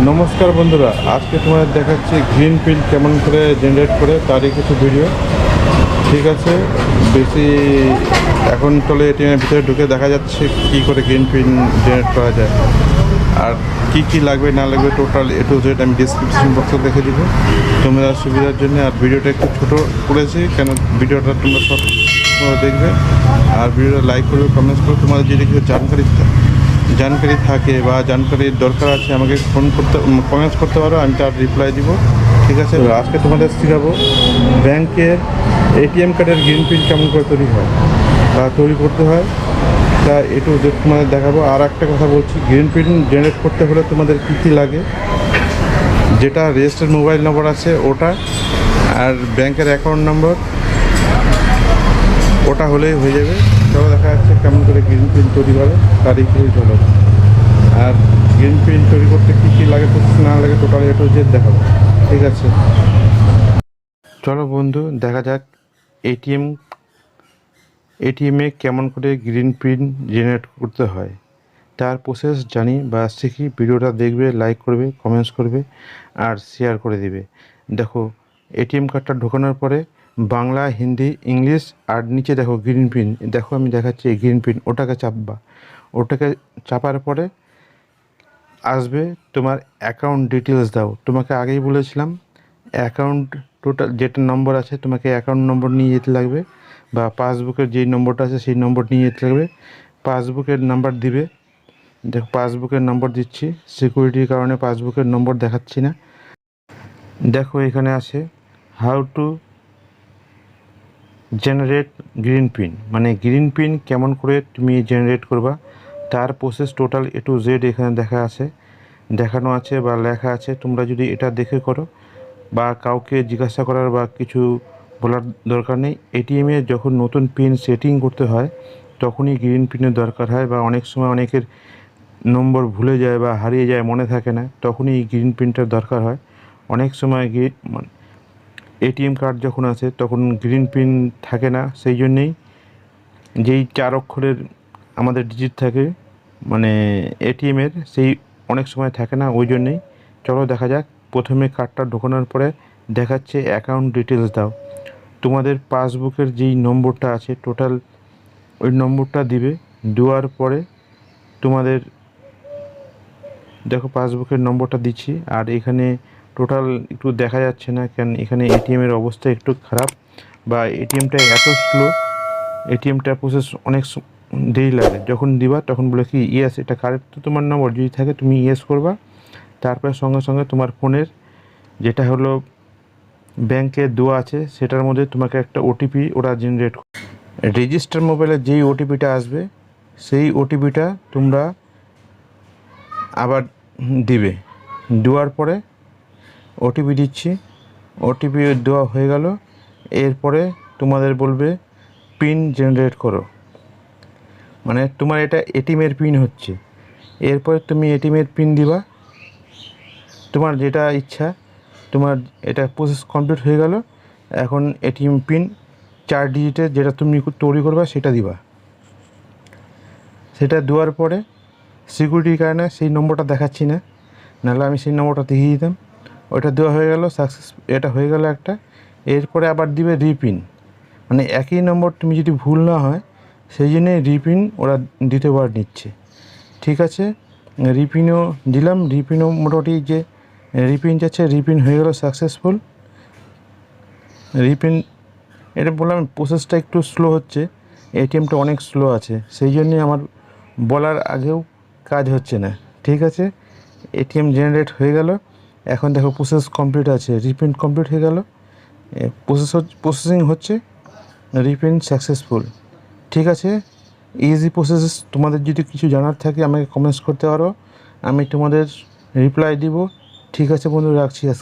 নমস্কার বন্ধুরা, আজকে তোমাদের দেখাচ্ছি গ্রিন পিন কেমন করে জেনারেট করে তারই কিছু ভিডিও। ঠিক আছে, বেশি এখন চলে এটিএমের ভিতরে ঢুকে দেখা যাচ্ছে কি করে গ্রিন পিন জেনারেট করা যায় আর কি কি লাগবে না লাগবে টোটাল এ টু জেড আমি ডিসক্রিপশন বক্সে দেখে দিব তোমরা সুবিধার জন্য। আর ভিডিওটা একটু ছোটো করেছি কেন ভিডিওটা তোমরা সব দেখবে আর ভিডিওটা লাইক করবে, কমেন্টস করবে। তোমাদের যদি কিছু জানকারি থাকে বা জানকারির দরকার আছে আমাকে ফোন করতে কমেন্টস করতে পারো, আমি তার রিপ্লাই দিব। ঠিক আছে, আজকে তোমাদের শেখাবো ব্যাংকের এটিএম কার্ডের গ্রিন পিন কেমন করে তৈরি হয় বা তৈরি করতে হয়, তা একটু তোমাদের দেখাবো। আর একটা কথা বলছি, গ্রিন পিন জেনারেট করতে হলে তোমাদের কী কী লাগে, যেটা রেজিস্টার্ড মোবাইল নম্বর আছে ওটা, আর ব্যাংকের অ্যাকাউন্ট নম্বর, ওটা হলেই হয়ে যাবে। চলো দেখা যাচ্ছে কেমন করে গ্রিন পিন তৈরি করে তারই কিছু চলো। আর গ্রিন পিন তৈরি করতে কী কী লাগে না লাগে টোটাল এ টু জেড দেখাবো। ঠিক আছে, চলো বন্ধু দেখা যাক এটিএমে কেমন করে গ্রিন পিন জেনারেট করতে হয় তার প্রসেস জানি বা শিখি। ভিডিওটা দেখবে, লাইক করবে, কমেন্টস করবে আর শেয়ার করে দিবে। দেখো, এটিএম কার্ডটা ঢোকানোর পরে বাংলা, হিন্দি, ইংলিশ আর নিচে দেখো গ্রিন পিন, দেখো আমি দেখাচ্ছি এই গ্রিন পিন, ওটাকে চাপবা। ওটাকে চাপার পরে আসবে তোমার অ্যাকাউন্ট ডিটেলস দাও। তোমাকে আগেই বলেছিলাম অ্যাকাউন্ট টোটাল যেটা নম্বর আছে তোমাকে অ্যাকাউন্ট নম্বর নিয়ে যেতে লাগবে, বা পাসবুকের যেই নম্বরটা আছে সেই নম্বর নিয়ে যেতে লাগবে। পাসবুকের নাম্বার দিবে। দেখো পাসবুকের নম্বর দিচ্ছি, সিকিউরিটির কারণে পাসবুকের নম্বর দেখাচ্ছি না। দেখো এখানে আছে how to generate green pin, মানে গ্রিন পিন কেমন করে তুমি জেনারেট করবা তার process total A to Z এখানে দেখানো আছে বা লেখা আছে। তোমরা যদি এটা দেখে করো বা কাউকে জিজ্ঞাসা করার বা কিছু বলার দরকার নেই। এটিএমে যখন নতুন পিন সেটিং করতে হয় তখনই গ্রিন পিনের দরকার হয়, বা অনেক সময় অনেকের নম্বর ভুলে যায় বা হারিয়ে যায়, মনে থাকে না, তখনই এই গ্রিন পিনটার দরকার হয়। অনেক সময় এটিএম কার্ড যখন আছে তখন গ্রিন পিন থাকে না, সেই জন্যেই যেই 4 অক্ষরের আমাদের ডিজিট থাকে মানে এটিএমের, সেই অনেক সময় থাকে না, ওই জন্যেই। চলো দেখা যাক। প্রথমে কার্ডটা ঢোকানোর পরে দেখাচ্ছে অ্যাকাউন্ট ডিটেলস দাও। তোমাদের পাসবুকের যেই নম্বরটা আছে টোটাল ওই নম্বরটা দিবে। দেওয়ার পরে তোমাদের দেখো পাসবুকের নম্বরটা দিচ্ছি। আর এখানে টোটাল একটু দেখা যাচ্ছে না, কেন এখানে এটিএমের অবস্থা একটু খারাপ বা এটিএমটা এত স্লো, এটিএমটা প্রসেস অনেক দেরি লাগে। যখন দিবা তখন বলে কি ইয়েস এটা কারেক্ট তো তোমার নম্বর, যদি থাকে তুমি ইয়েস করবা। তারপরে সঙ্গে সঙ্গে তোমার ফোনের যেটা হলো ব্যাংকে দেওয়া আছে সেটার মধ্যে তোমাকে একটা ওটিপি ওরা জেনারেট, রেজিস্টার মোবাইলে যেই ওটিপিটা আসবে সেই ওটিপিটা তোমরা আবার দিবে। দেওয়ার পরে ওটিপি দিচ্ছি, ওটিপি দেওয়া হয়ে গেল। এরপরে তোমাদের বলবে পিন জেনারেট করো, মানে তোমার এটা এটিএমের পিন হচ্ছে। এরপরে তুমি এটিএমের পিন দিবা, তোমার যেটা ইচ্ছা। তোমার এটা প্রসেস কমপ্লিট হয়ে গেল। এখন এটিএম পিন 4 ডিজিটের যেটা তুমি তৈরি করবা সেটা দিবা। সেটা দেওয়ার পরে সিকিউরিটির কারণে সেই নম্বরটা দেখাচ্ছি না, নাহলে আমি সেই নম্বরটা দেখিয়ে দিতাম। ওটা দেওয়া হয়ে গেল, সাকসেস, এটা হয়ে গেল একটা। এরপরে আবার দিবে রিপিন, মানে একই নম্বর তুমি যদি ভুল না হয় সেই জন্যে রিপিন ওরা দ্বিতীয়বার নিচ্ছে। ঠিক আছে, রিপিনও দিলাম। রিপিনও মোটামুটি যে রিপিন যাচ্ছে, রিপিন হয়ে গেল সাকসেসফুল। রিপিন এটা বললাম প্রসেসটা একটু স্লো হচ্ছে, এটিএমটা অনেক স্লো আছে, সেই জন্যে আমার বলার আগেও কাজ হচ্ছে না। ঠিক আছে, এটিএম জেনারেট হয়ে গেল। এখন দেখো প্রসেস কমপ্লিট আছে, রিপিন কমপ্লিট হয়ে গেল, প্রসেসিং হচ্ছে, রিপিন সাকসেসফুল। ঠিক আছে, ইজি প্রসেস। তোমাদের যদি কিছু জানার থাকে আমাকে কমেন্টস করতে পারো, আমি তোমাদের রিপ্লাই দিব। ঠিক আছে বন্ধু, রাখছি আজকে।